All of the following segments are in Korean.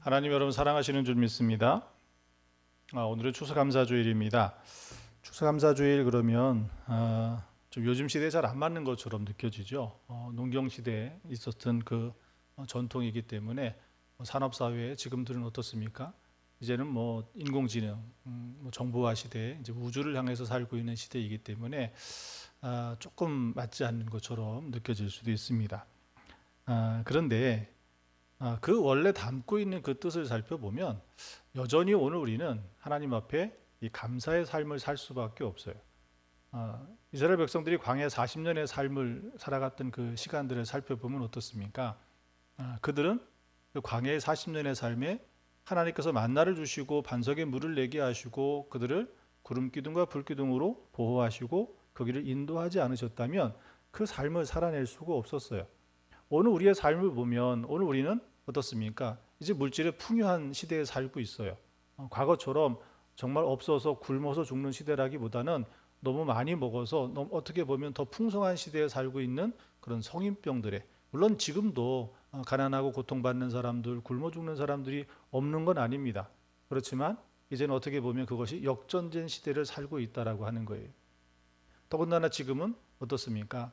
하나님 여러분 사랑하시는 줄 믿습니다. 오늘은 추수감사주일입니다. 추수감사주일 그러면 좀 요즘 시대에 잘 안 맞는 것처럼 느껴지죠. 농경시대에 있었던 그 전통이기 때문에 산업사회에 지금들은 어떻습니까? 이제는 뭐 인공지능, 뭐 정보화 시대에 이제 우주를 향해서 살고 있는 시대이기 때문에 조금 맞지 않는 것처럼 느껴질 수도 있습니다. 그런데 그 원래 담고 있는 그 뜻을 살펴보면 여전히 오늘 우리는 하나님 앞에 이 감사의 삶을 살 수밖에 없어요. 이스라엘 백성들이 광야 40년의 삶을 살아갔던 그 시간들을 살펴보면 어떻습니까? 그들은 그 광야의 40년의 삶에 하나님께서 만나를 주시고 반석에 물을 내게 하시고 그들을 구름 기둥과 불 기둥으로 보호하시고 거기를 인도하지 않으셨다면 그 삶을 살아낼 수가 없었어요. 오늘 우리의 삶을 보면 오늘 우리는 어떻습니까? 이제 물질의 풍요한 시대에 살고 있어요. 과거처럼 정말 없어서 굶어서 죽는 시대라기보다는 너무 많이 먹어서 어떻게 보면 더 풍성한 시대에 살고 있는 그런 성인병들의, 물론 지금도 가난하고 고통받는 사람들, 굶어 죽는 사람들이 없는 건 아닙니다. 그렇지만 이제는 어떻게 보면 그것이 역전된 시대를 살고 있다라고 하는 거예요. 더군다나 지금은 어떻습니까?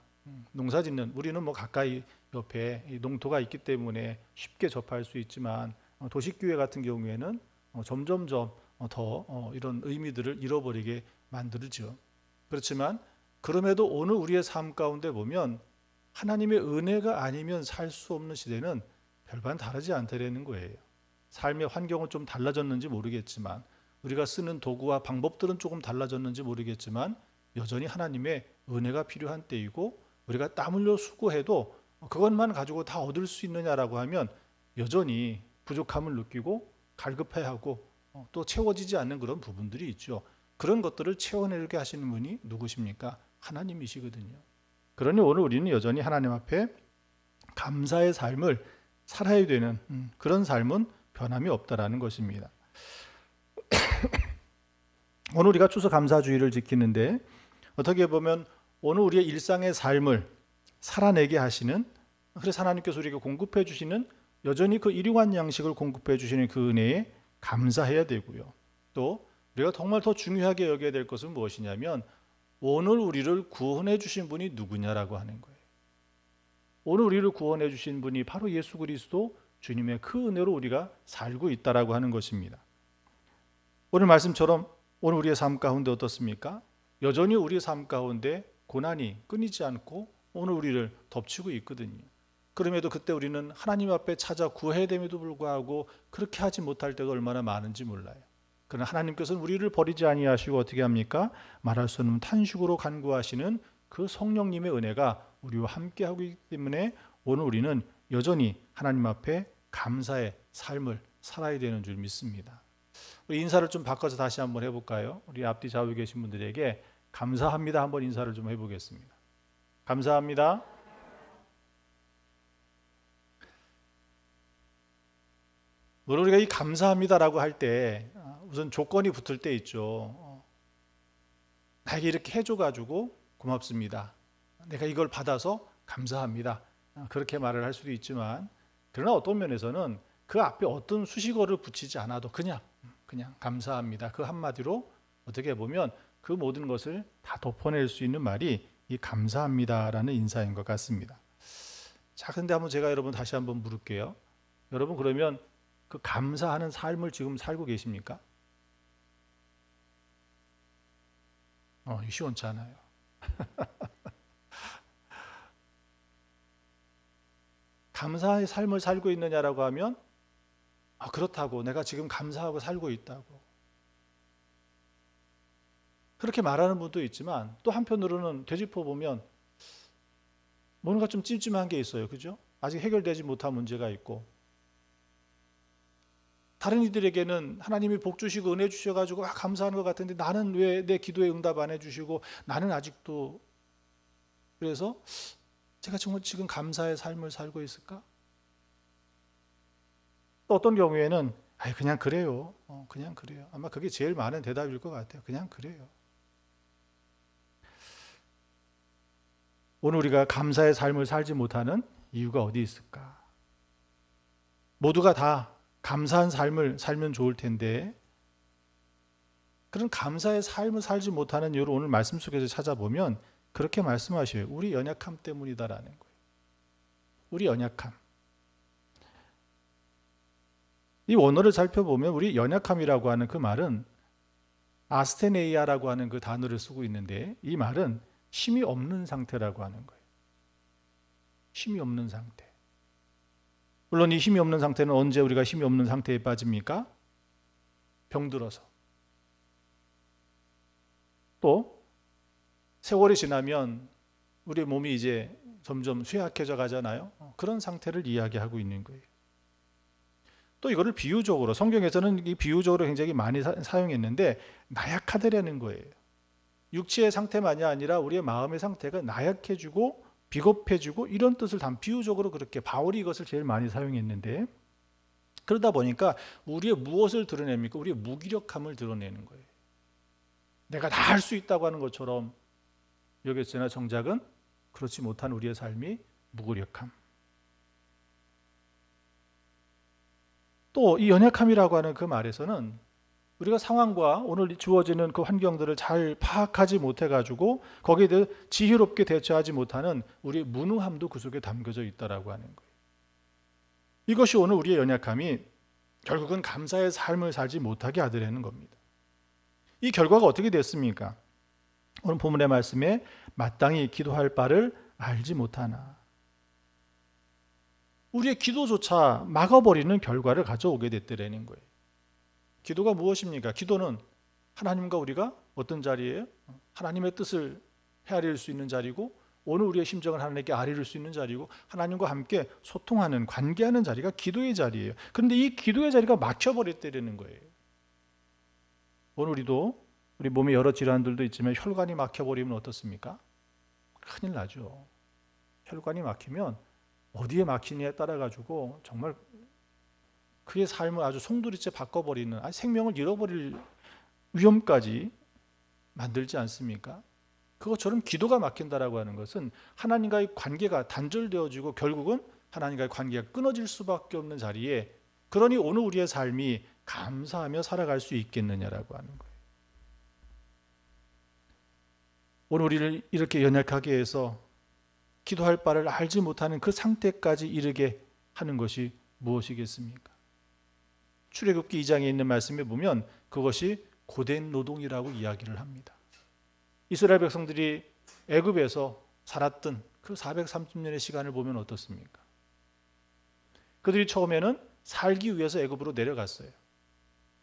농사짓는 우리는 뭐 가까이 옆에 농토가 있기 때문에 쉽게 접할 수 있지만 도시교회 같은 경우에는 점점점 더 이런 의미들을 잃어버리게 만들죠. 그렇지만 그럼에도 오늘 우리의 삶 가운데 보면 하나님의 은혜가 아니면 살 수 없는 시대는 별반 다르지 않다라는 거예요. 삶의 환경은 좀 달라졌는지 모르겠지만 우리가 쓰는 도구와 방법들은 조금 달라졌는지 모르겠지만 여전히 하나님의 은혜가 필요한 때이고 우리가 땀 흘려 수고해도 그것만 가지고 다 얻을 수 있느냐라고 하면 여전히 부족함을 느끼고 갈급해하고 또 채워지지 않는 그런 부분들이 있죠. 그런 것들을 채워내게 하시는 분이 누구십니까? 하나님이시거든요. 그러니 오늘 우리는 여전히 하나님 앞에 감사의 삶을 살아야 되는 그런 삶은 변함이 없다라는 것입니다. 오늘 우리가 추수감사주의를 지키는데 어떻게 보면 오늘 우리의 일상의 삶을 살아내게 하시는, 그래서 하나님께서 우리에게 공급해 주시는, 여전히 그 일용할 양식을 공급해 주시는 그 은혜에 감사해야 되고요. 또 우리가 정말 더 중요하게 여겨야 될 것은 무엇이냐면 오늘 우리를 구원해 주신 분이 누구냐라고 하는 거예요. 오늘 우리를 구원해 주신 분이 바로 예수 그리스도 주님의 그 은혜로 우리가 살고 있다라고 하는 것입니다. 오늘 말씀처럼 오늘 우리의 삶 가운데 어떻습니까? 여전히 우리의 삶 가운데 고난이 끊이지 않고 오늘 우리를 덮치고 있거든요. 그럼에도 그때 우리는 하나님 앞에 찾아 구해야 됨에도 불구하고 그렇게 하지 못할 때가 얼마나 많은지 몰라요. 그러나 하나님께서는 우리를 버리지 아니하시고 어떻게 합니까? 말할 수 없는 탄식으로 간구하시는 그 성령님의 은혜가 우리와 함께하고 있기 때문에 오늘 우리는 여전히 하나님 앞에 감사의 삶을 살아야 되는 줄 믿습니다. 우리 인사를 좀 바꿔서 다시 한번 해볼까요? 우리 앞뒤 좌우에 계신 분들에게 감사합니다 한번 인사를 좀 해보겠습니다. 감사합니다. 물론 우리가 이 감사합니다라고 할 때 우선 조건이 붙을 때 있죠. 나에게 이렇게 해줘가지고 고맙습니다. 내가 이걸 받아서 감사합니다. 그렇게 말을 할 수도 있지만 그러나 어떤 면에서는 그 앞에 어떤 수식어를 붙이지 않아도 그냥 감사합니다. 그 한마디로 어떻게 보면 그 모든 것을 다 덮어낼 수 있는 말이 이 감사합니다라는 인사인 것 같습니다. 자, 근데 한번 제가 여러분 다시 한번 물을게요. 여러분 그러면 그 감사하는 삶을 지금 살고 계십니까? 시원치 않아요. 감사의 삶을 살고 있느냐라고 하면 그렇다고 내가 지금 감사하고 살고 있다고 그렇게 말하는 분도 있지만 또 한편으로는 되짚어 보면 뭔가 좀 찜찜한 게 있어요. 그죠? 아직 해결되지 못한 문제가 있고 다른 이들에게는 하나님이 복 주시고 은혜 주셔가지고 감사하는 것 같은데 나는 왜 내 기도에 응답 안 해주시고 나는 아직도, 그래서 제가 정말 지금 감사의 삶을 살고 있을까? 또 어떤 경우에는 그냥 그래요. 그냥 그래요. 아마 그게 제일 많은 대답일 것 같아요. 그냥 그래요. 오늘 우리가 감사의 삶을 살지 못하는 이유가 어디 있을까? 모두가 다 감사한 삶을 살면 좋을 텐데 그런 감사의 삶을 살지 못하는 이유를 오늘 말씀 속에서 찾아보면 그렇게 말씀하셔요. 우리 연약함 때문이다라는 거예요. 우리 연약함. 이 원어를 살펴보면 우리 연약함이라고 하는 그 말은 아스테네이아라고 하는 그 단어를 쓰고 있는데 이 말은 힘이 없는 상태라고 하는 거예요. 힘이 없는 상태. 물론 이 힘이 없는 상태는 언제 우리가 힘이 없는 상태에 빠집니까? 병들어서. 또 세월이 지나면 우리 몸이 이제 점점 쇠약해져 가잖아요. 그런 상태를 이야기하고 있는 거예요. 또 이거를 비유적으로 성경에서는 이 비유적으로 굉장히 많이 사용했는데 나약하다라는 거예요. 육체의 상태만이 아니라 우리의 마음의 상태가 나약해지고 비겁해지고 이런 뜻을 담 비유적으로 그렇게 바울이 이것을 제일 많이 사용했는데 그러다 보니까 우리의 무엇을 드러냅니까? 우리의 무기력함을 드러내는 거예요. 내가 다 할 수 있다고 하는 것처럼 여겼으나 정작은 그렇지 못한 우리의 삶이 무기력함. 또 이 연약함이라고 하는 그 말에서는 우리가 상황과 오늘 주어지는 그 환경들을 잘 파악하지 못해가지고 거기에 대해 지혜롭게 대처하지 못하는 우리의 무능함도 그 속에 담겨져 있다라고 하는 거예요. 이것이 오늘 우리의 연약함이 결국은 감사의 삶을 살지 못하게 하더라는 겁니다. 이 결과가 어떻게 됐습니까? 오늘 본문의 말씀에 마땅히 기도할 바를 알지 못하나. 우리의 기도조차 막아버리는 결과를 가져오게 됐더라는 거예요. 기도가 무엇입니까? 기도는 하나님과 우리가 어떤 자리예요? 하나님의 뜻을 헤아릴 수 있는 자리고 오늘 우리의 심정을 하나님께 아뢰릴 수 있는 자리고 하나님과 함께 소통하는 관계하는 자리가 기도의 자리예요. 그런데 이 기도의 자리가 막혀버렸다는 거예요. 오늘 우리 몸에 여러 질환들도 있지만 혈관이 막혀버리면 어떻습니까? 큰일 나죠. 혈관이 막히면 어디에 막히냐에 따라 가지고 정말 그의 삶을 아주 송두리째 바꿔버리는 생명을 잃어버릴 위험까지 만들지 않습니까? 그것처럼 기도가 막힌다라고 하는 것은 하나님과의 관계가 단절되어지고 결국은 하나님과의 관계가 끊어질 수밖에 없는 자리에 그러니 오늘 우리의 삶이 감사하며 살아갈 수 있겠느냐라고 하는 거예요. 오늘 우리를 이렇게 연약하게 해서 기도할 바를 알지 못하는 그 상태까지 이르게 하는 것이 무엇이겠습니까? 출애굽기 2장에 있는 말씀에 보면 그것이 고된 노동이라고 이야기를 합니다. 이스라엘 백성들이 애굽에서 살았던 그 430년의 시간을 보면 어떻습니까? 그들이 처음에는 살기 위해서 애굽으로 내려갔어요.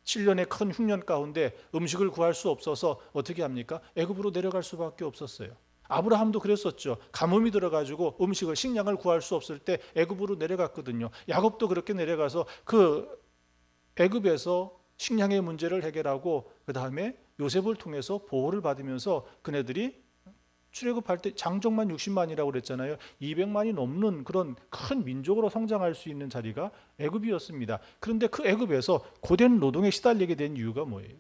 7년의 큰 흉년 가운데 음식을 구할 수 없어서 어떻게 합니까? 애굽으로 내려갈 수밖에 없었어요. 아브라함도 그랬었죠. 가뭄이 들어가지고 음식을 식량을 구할 수 없을 때 애굽으로 내려갔거든요. 야곱도 그렇게 내려가서 그 애굽에서 식량의 문제를 해결하고 그 다음에 요셉을 통해서 보호를 받으면서 그네들이 출애굽할 때 장정만 60만이라고 그랬잖아요. 200만이 넘는 그런 큰 민족으로 성장할 수 있는 자리가 애굽이었습니다. 그런데 그 애굽에서 고된 노동에 시달리게 된 이유가 뭐예요?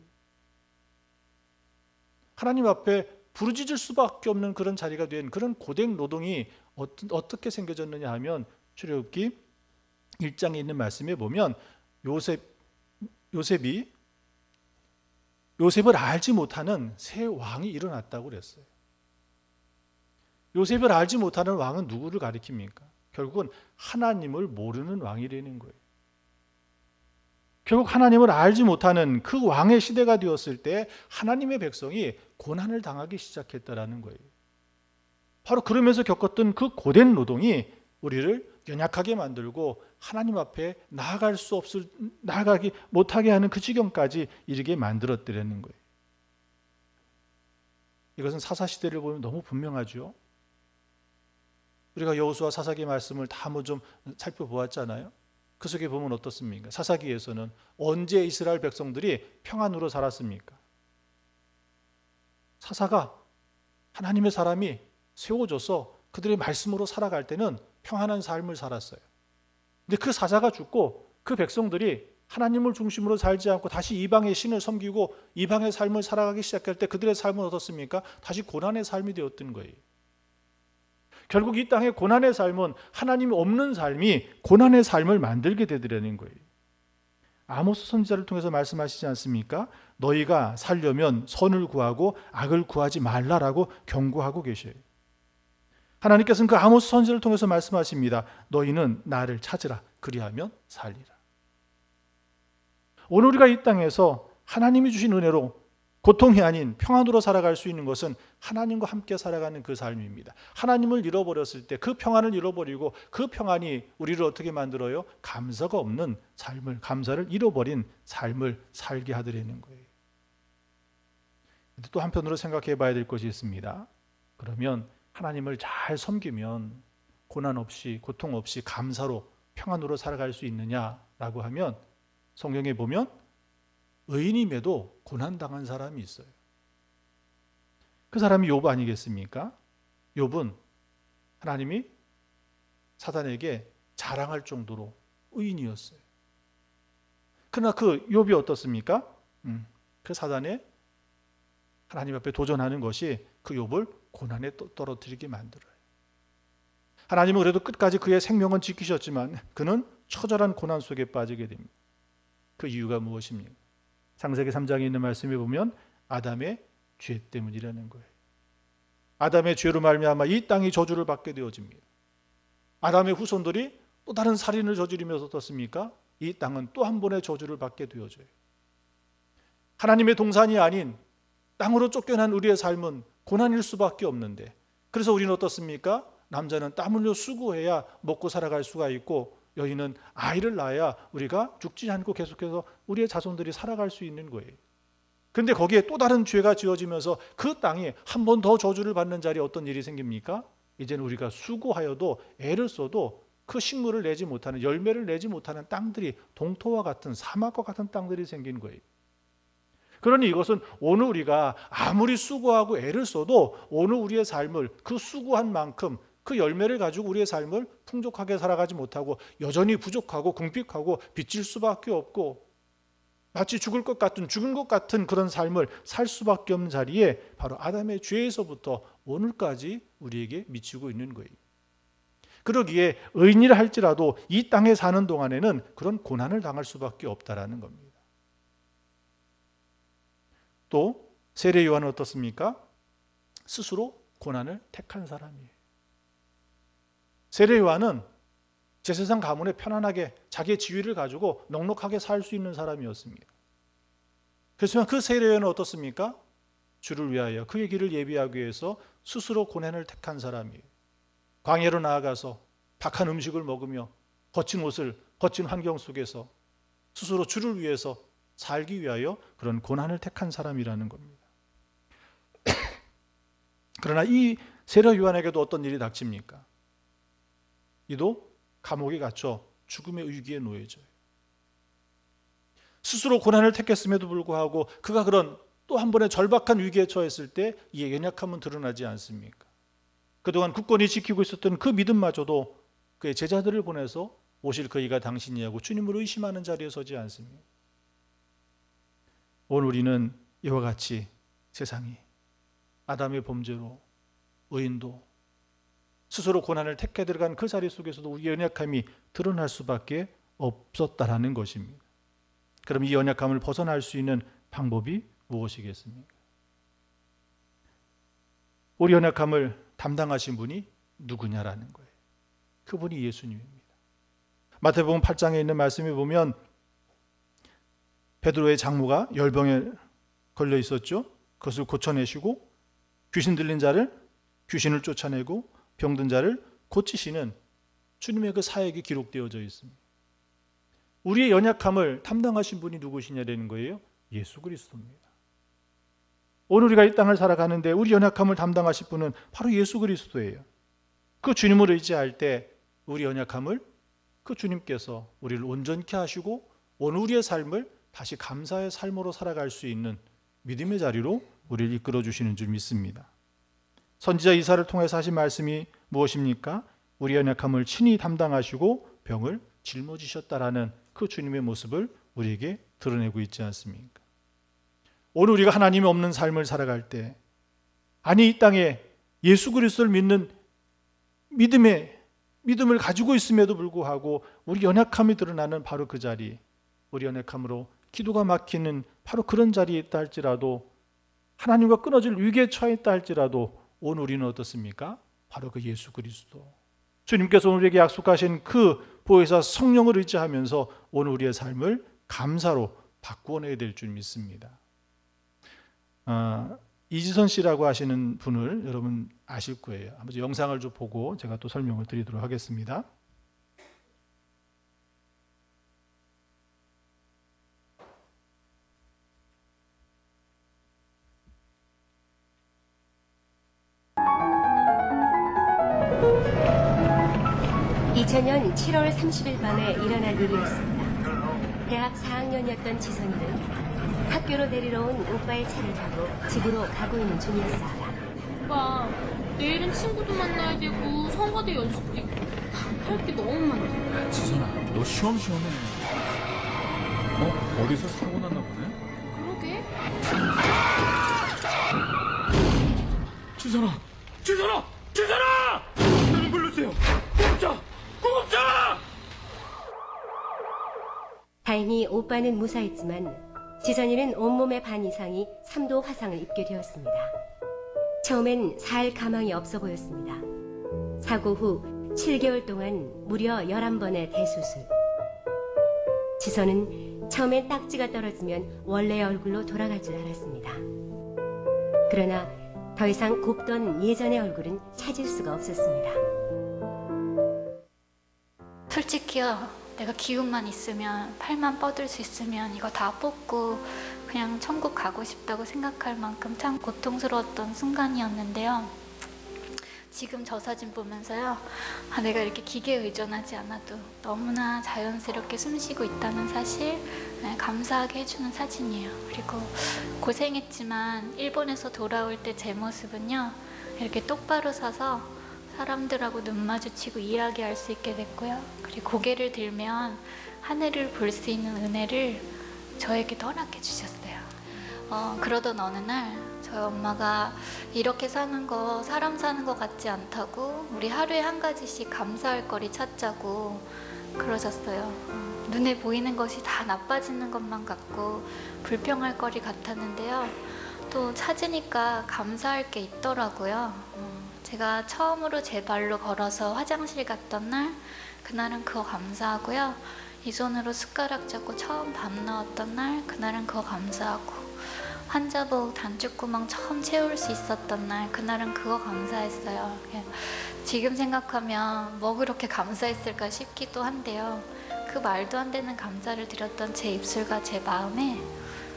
하나님 앞에 부르짖을 수밖에 없는 그런 자리가 된 그런 고된 노동이 어떻게 생겨졌느냐 하면 출애굽기 1장에 있는 말씀에 보면 요셉을 알지 못하는 새 왕이 일어났다고 그랬어요. 요셉을 알지 못하는 왕은 누구를 가리킵니까? 결국은 하나님을 모르는 왕이라는 거예요. 결국 하나님을 알지 못하는 그 왕의 시대가 되었을 때 하나님의 백성이 고난을 당하기 시작했다라는 거예요. 바로 그러면서 겪었던 그 고된 노동이 우리를 연약하게 만들고 하나님 앞에 나아가기 못하게 하는 그 지경까지 이르게 만들었더라는 거예요. 이것은 사사시대를 보면 너무 분명하죠. 우리가 여호수아 사사기 말씀을 다 한번 좀 살펴보았잖아요. 그 속에 보면 어떻습니까? 사사기에서는 언제 이스라엘 백성들이 평안으로 살았습니까? 사사가 하나님의 사람이 세워져서 그들의 말씀으로 살아갈 때는 평안한 삶을 살았어요. 근데 그 사사가 죽고 그 백성들이 하나님을 중심으로 살지 않고 다시 이방의 신을 섬기고 이방의 삶을 살아가기 시작할 때 그들의 삶은 어떻습니까? 다시 고난의 삶이 되었던 거예요. 결국 이 땅의 고난의 삶은 하나님이 없는 삶이 고난의 삶을 만들게 되더라는 거예요. 아모스 선지자를 통해서 말씀하시지 않습니까? 너희가 살려면 선을 구하고 악을 구하지 말라라고 경고하고 계셔요. 하나님께서는 그 아모스 선지자를 통해서 말씀하십니다. 너희는 나를 찾으라. 그리하면 살리라. 오늘 우리가 이 땅에서 하나님이 주신 은혜로 고통이 아닌 평안으로 살아갈 수 있는 것은 하나님과 함께 살아가는 그 삶입니다. 하나님을 잃어버렸을 때 그 평안을 잃어버리고 그 평안이 우리를 어떻게 만들어요? 감사가 없는 삶을, 감사를 잃어버린 삶을 살게 하더라는 거예요. 또 한편으로 생각해 봐야 될 것이 있습니다. 그러면 하나님을 잘 섬기면 고난 없이, 고통 없이 감사로 평안으로 살아갈 수 있느냐라고 하면 성경에 보면 의인임에도 고난당한 사람이 있어요. 그 사람이 욥 아니겠습니까? 욥은 하나님이 사단에게 자랑할 정도로 의인이었어요. 그러나 그 욥이 어떻습니까? 그 사단에 하나님 앞에 도전하는 것이 그 욥을 고난에 떨어뜨리게 만들어요. 하나님은 그래도 끝까지 그의 생명은 지키셨지만 그는 처절한 고난 속에 빠지게 됩니다. 그 이유가 무엇입니까? 창세기 3장에 있는 말씀에 보면 아담의 죄 때문이라는 거예요. 아담의 죄로 말미암아 이 땅이 저주를 받게 되어집니다. 아담의 후손들이 또 다른 살인을 저지르면서 어떻습니까? 이 땅은 또 한 번의 저주를 받게 되어져요. 하나님의 동산이 아닌 땅으로 쫓겨난 우리의 삶은 고난일 수밖에 없는데, 그래서 우리는 어떻습니까? 남자는 땀 흘려 수고해야 먹고 살아갈 수가 있고 여인은 아이를 낳아야 우리가 죽지 않고 계속해서 우리의 자손들이 살아갈 수 있는 거예요. 그런데 거기에 또 다른 죄가 지어지면서 그 땅이 한 번 더 저주를 받는 자리에 어떤 일이 생깁니까? 이제는 우리가 수고하여도 애를 써도 그 식물을 내지 못하는, 열매를 내지 못하는 땅들이, 동토와 같은, 사막과 같은 땅들이 생긴 거예요. 그러니 이것은 오늘 우리가 아무리 수고하고 애를 써도 오늘 우리의 삶을 그 수고한 만큼 그 열매를 가지고 우리의 삶을 풍족하게 살아가지 못하고 여전히 부족하고 궁핍하고 빚질 수밖에 없고 마치 죽을 것 같은, 죽은 것 같은 그런 삶을 살 수밖에 없는 자리에 바로 아담의 죄에서부터 오늘까지 우리에게 미치고 있는 거예요. 그러기에 의인이라 할지라도 이 땅에 사는 동안에는 그런 고난을 당할 수밖에 없다라는 겁니다. 또 세례 요한은 어떻습니까? 스스로 고난을 택한 사람이에요. 세례 요한은 제사장 가문에 편안하게 자기의 지위를 가지고 넉넉하게 살 수 있는 사람이었습니다. 그렇지만 그 세례 요한은 어떻습니까? 주를 위하여 그의 길을 예비하기 위해서 스스로 고난을 택한 사람이에요. 광야로 나아가서 박한 음식을 먹으며 거친 옷을, 거친 환경 속에서 스스로 주를 위해서 살기 위하여 그런 고난을 택한 사람이라는 겁니다. 그러나 이 세례 요한에게도 어떤 일이 닥칩니까? 이도 감옥에 갇혀 죽음의 위기에 놓여져요. 스스로 고난을 택했음에도 불구하고 그가 그런 또 한 번의 절박한 위기에 처했을 때 이의 연약함은 드러나지 않습니까? 그동안 굳건히 지키고 있었던 그 믿음마저도 그의 제자들을 보내서 오실 그이가 당신이라고 주님을 의심하는 자리에 서지 않습니다. 오늘 우리는 이와 같이 세상이 아담의 범죄로 의인도 스스로 고난을 택해 들어간 그 자리 속에서도 우리의 연약함이 드러날 수밖에 없었다라는 것입니다. 그럼 이 연약함을 벗어날 수 있는 방법이 무엇이겠습니까? 우리 연약함을 담당하신 분이 누구냐라는 거예요. 그분이 예수님입니다. 마태복음 8장에 있는 말씀에 보면 베드로의 장모가 열병에 걸려 있었죠. 그것을 고쳐내시고 귀신 들린 자를 귀신을 쫓아내고 병든 자를 고치시는 주님의 그 사역이 기록되어져 있습니다. 우리의 연약함을 담당하신 분이 누구시냐라는 거예요. 예수 그리스도입니다. 오늘 우리가 이 땅을 살아가는데 우리 연약함을 담당하실 분은 바로 예수 그리스도예요. 그 주님을 의지할 때 우리 연약함을 그 주님께서 우리를 온전케 하시고 오늘 우리의 삶을 다시 감사의 삶으로 살아갈 수 있는 믿음의 자리로 우리를 이끌어 주시는 줄 믿습니다. 선지자 이사야를 통해서 하신 말씀이 무엇입니까? 우리 연약함을 친히 담당하시고 병을 짊어지셨다라는 그 주님의 모습을 우리에게 드러내고 있지 않습니까? 오늘 우리가 하나님이 없는 삶을 살아갈 때, 아니 이 땅에 예수 그리스도를 믿는 믿음을 가지고 있음에도 불구하고 우리 연약함이 드러나는 바로 그 자리, 우리 연약함으로 기도가 막히는 바로 그런 자리에 있다 할지라도, 하나님과 끊어질 위기에 처해 있다 할지라도 오늘 우리는 어떻습니까? 바로 그 예수 그리스도, 주님께서 우리에게 약속하신 그 보혜사 성령을 의지하면서 오늘 우리의 삶을 감사로 바꾸어내야 될 줄 믿습니다. 이지선 씨라고 하시는 분을 여러분 아실 거예요. 한번 영상을 좀 보고 제가 또 설명을 드리도록 하겠습니다. (2000년 7월 30일) 밤에 일어난 일이었습니다. 대학 4학년이었던 지선이는 학교로 내리러 온 오빠의 차를 타고 집으로 가고 있는 중이었습니다. 오빠, 내일은 친구도 만나야 되고 성가대 연습도 있고 할 게 너무 많다. 지선아, 너 시험시험해. 어디서 사고 났나 보네? 그러게? 지선아! 지선아! 지선아! 눈을 불러주세요! 구급차! 구급차! 다행히 오빠는 무사했지만 지선이는 온몸의 반 이상이 3도 화상을 입게 되었습니다. 처음엔 살 가망이 없어 보였습니다. 사고 후 7개월 동안 무려 11번의 대수술. 지선은 처음엔 딱지가 떨어지면 원래의 얼굴로 돌아갈 줄 알았습니다. 그러나 더 이상 곱던 예전의 얼굴은 찾을 수가 없었습니다. 솔직히요, 내가 기운만 있으면, 팔만 뻗을 수 있으면 이거 다 뽑고 그냥 천국 가고 싶다고 생각할 만큼 참 고통스러웠던 순간이었는데요. 지금 저 사진 보면서요, 내가 이렇게 기계에 의존하지 않아도 너무나 자연스럽게 숨쉬고 있다는 사실, 감사하게 해주는 사진이에요. 그리고 고생했지만 일본에서 돌아올 때 제 모습은요, 이렇게 똑바로 서서 사람들하고 눈 마주치고 이야기할 수 있게 됐고요. 그리고 고개를 들면 하늘을 볼 수 있는 은혜를 저에게 허락해 주셨어요. 그러던 어느 날 저희 엄마가 이렇게 사는 거 사람 사는 거 같지 않다고, 우리 하루에 한 가지씩 감사할 거리 찾자고 그러셨어요. 눈에 보이는 것이 다 나빠지는 것만 같고 불평할 거리 같았는데요. 또 찾으니까 감사할 게 있더라고요. 제가 처음으로 제 발로 걸어서 화장실 갔던 날, 그날은 그거 감사하고요. 이 손으로 숟가락 잡고 처음 밥 넣었던 날, 그날은 그거 감사하고, 환자복 단추구멍 처음 채울 수 있었던 날, 그날은 그거 감사했어요. 지금 생각하면 뭐 그렇게 감사했을까 싶기도 한데요. 그 말도 안 되는 감사를 드렸던 제 입술과 제 마음에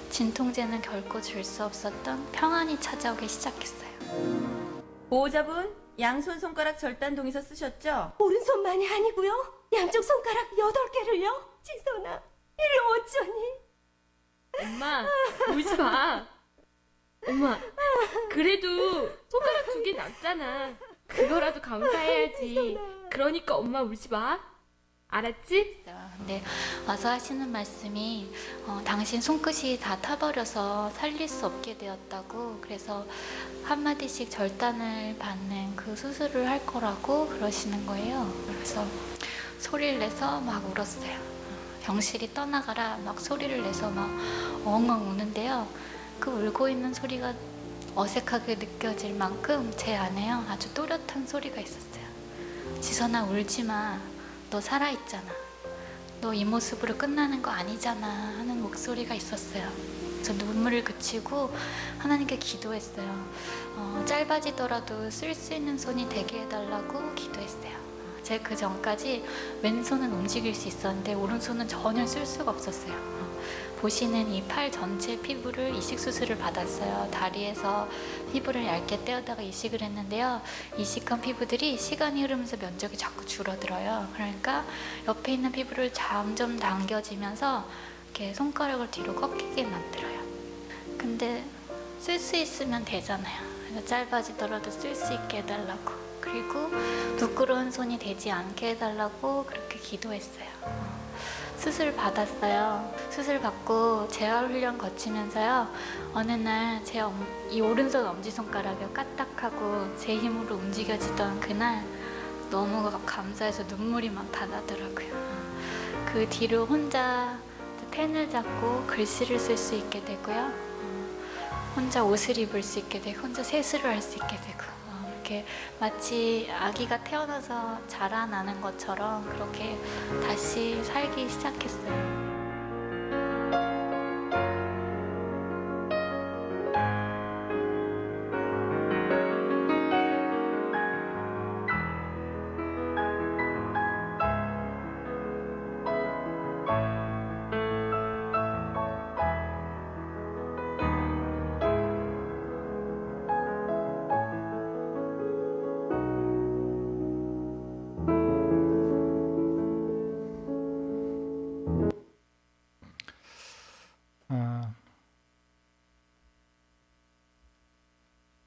진통제는 결코 줄 수 없었던 평안이 찾아오기 시작했어요. 보호자분, 양손 손가락 절단 동의서 쓰셨죠? 오른손만이 아니고요. 양쪽 손가락 8개를요. 지선아, 이를 어쩌니? 엄마, 울지 마. 엄마, 그래도 손가락 2개 남잖아. 그거라도 감사해야지. 그러니까 엄마 울지 마. 알았지? 근데 와서 하시는 말씀이 당신 손끝이 다 타버려서 살릴 수 없게 되었다고, 그래서 한마디씩 절단을 받는 그 수술을 할 거라고 그러시는 거예요. 그래서 소리를 내서 막 울었어요. 병실이 떠나가라 막 소리를 내서 막 엉엉 우는데요. 그 울고 있는 소리가 어색하게 느껴질 만큼 제 안에요, 아주 또렷한 소리가 있었어요. 지선아, 울지 마. 너 살아있잖아. 너 이 모습으로 끝나는 거 아니잖아 하는 목소리가 있었어요. 그래서 눈물을 그치고 하나님께 기도했어요. 짧아지더라도 쓸 수 있는 손이 되게 해달라고 기도했어요. 제가 그 전까지 왼손은 움직일 수 있었는데 오른손은 전혀 쓸 수가 없었어요. 보시는 이 팔 전체 피부를 이식 수술을 받았어요. 다리에서 피부를 얇게 떼어다가 이식을 했는데요. 이식한 피부들이 시간이 흐르면서 면적이 자꾸 줄어들어요. 그러니까 옆에 있는 피부를 점점 당겨지면서 이렇게 손가락을 뒤로 꺾이게 만들어요. 근데 쓸 수 있으면 되잖아요. 그래서 짧아지더라도 쓸 수 있게 해달라고, 그리고 부끄러운 손이 되지 않게 해달라고 그렇게 기도했어요. 수술 받았어요. 수술 받고 재활훈련 거치면서요, 어느 날 제 이 오른손 엄지손가락이 까딱하고 제 힘으로 움직여지던 그날 너무 감사해서 눈물이 막 다 나더라고요. 그 뒤로 혼자 펜을 잡고 글씨를 쓸 수 있게 되고요. 혼자 옷을 입을 수 있게 되고 혼자 세수를 할 수 있게 되고 이렇게 마치 아기가 태어나서 자라나는 것처럼 그렇게 다시 살기 시작했어요.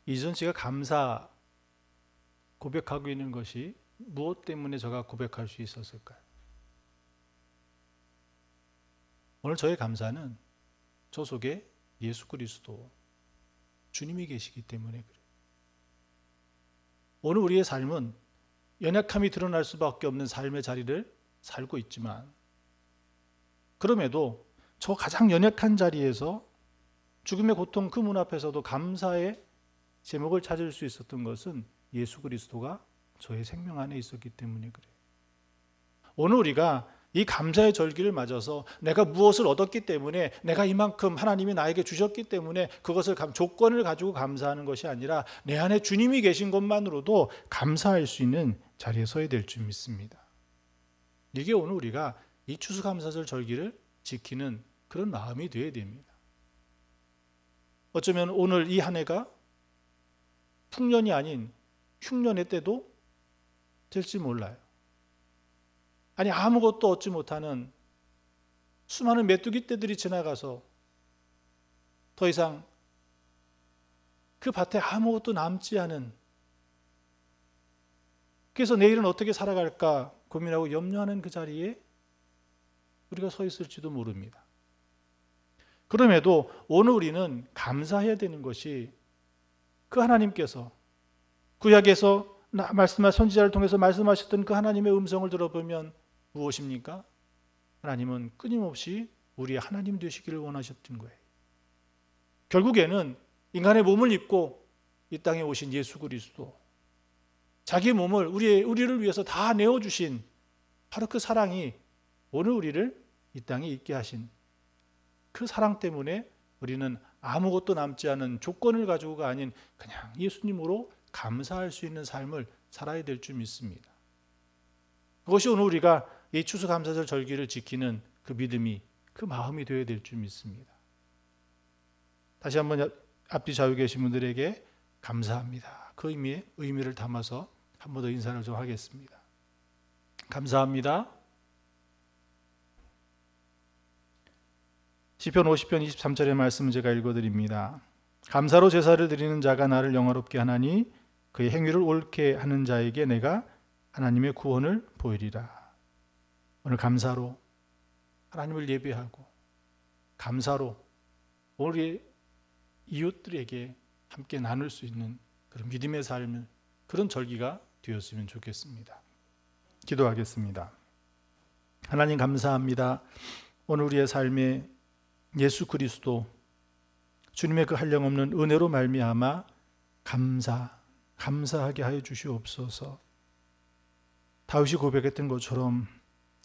이전 씨가 감사 고백하고 있는 것이 무엇 때문에 저가 고백할 수 있었을까요? 오늘 저의 감사는 저 속에 예수 그리스도 주님이 계시기 때문에 그래요. 오늘 우리의 삶은 연약함이 드러날 수밖에 없는 삶의 자리를 살고 있지만 그럼에도 저 가장 연약한 자리에서 죽음의 고통 그 문 앞에서도 감사의 제목을 찾을 수 있었던 것은 예수 그리스도가 저의 생명 안에 있었기 때문에 그래요. 오늘 우리가 이 감사의 절기를 맞아서 내가 무엇을 얻었기 때문에 내가 이만큼 하나님이 나에게 주셨기 때문에 그것을 조건을 가지고 감사하는 것이 아니라 내 안에 주님이 계신 것만으로도 감사할 수 있는 자리에 서야 될 줄 믿습니다. 이게 오늘 우리가 이 추수감사절 절기를 지키는 그런 마음이 되어야 됩니다. 어쩌면 오늘 이 한 해가 풍년이 아닌 흉년의 때도 될지 몰라요. 아니 아무것도 얻지 못하는 수많은 메뚜기 떼들이 지나가서 더 이상 그 밭에 아무것도 남지 않은, 그래서 내일은 어떻게 살아갈까 고민하고 염려하는 그 자리에 우리가 서 있을지도 모릅니다. 그럼에도 오늘 우리는 감사해야 되는 것이 그 하나님께서 구약에서 말씀한 선지자를 통해서 말씀하셨던 그 하나님의 음성을 들어보면 무엇입니까? 하나님은 끊임없이 우리의 하나님 되시기를 원하셨던 거예요. 결국에는 인간의 몸을 입고 이 땅에 오신 예수 그리스도, 자기 몸을 우리를 위해서 다 내어주신 바로 그 사랑이 오늘 우리를 이 땅에 있게 하신 그 사랑 때문에 우리는 아무것도 남지 않은 조건을 가지고가 아닌 그냥 예수님으로 감사할 수 있는 삶을 살아야 될 줄 믿습니다. 그것이 오늘 우리가 이 추수감사절 절기를 지키는 그 믿음이, 그 마음이 되어야 될 줄 믿습니다. 다시 한번 앞뒤 좌우 계신 분들에게 감사합니다. 그 의미를 담아서 한 번 더 인사를 좀 하겠습니다. 감사합니다. 시편 50편 23절의 말씀을 제가 읽어드립니다. 감사로 제사를 드리는 자가 나를 영화롭게 하나니 그의 행위를 옳게 하는 자에게 내가 하나님의 구원을 보이리라. 오늘 감사로 하나님을 예배하고 감사로 우리 이웃들에게 함께 나눌 수 있는 그런 믿음의 삶을, 그런 절기가 되었으면 좋겠습니다. 기도하겠습니다. 하나님 감사합니다. 오늘 우리의 삶에 예수 그리스도 주님의 그 한량없는 은혜로 말미암아 감사하게 하여 주시옵소서. 다윗이 고백했던 것처럼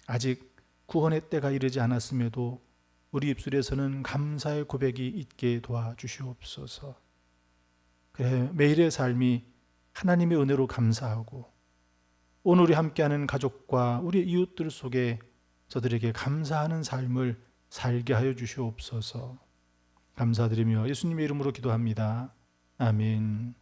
아직 구원의 때가 이르지 않았음에도 우리 입술에서는 감사의 고백이 있게 도와주시옵소서. 그래, 매일의 삶이 하나님의 은혜로 감사하고 오늘 우리 함께하는 가족과 우리 이웃들 속에 저들에게 감사하는 삶을 살게 하여 주시옵소서. 감사드리며 예수님의 이름으로 기도합니다. 아멘.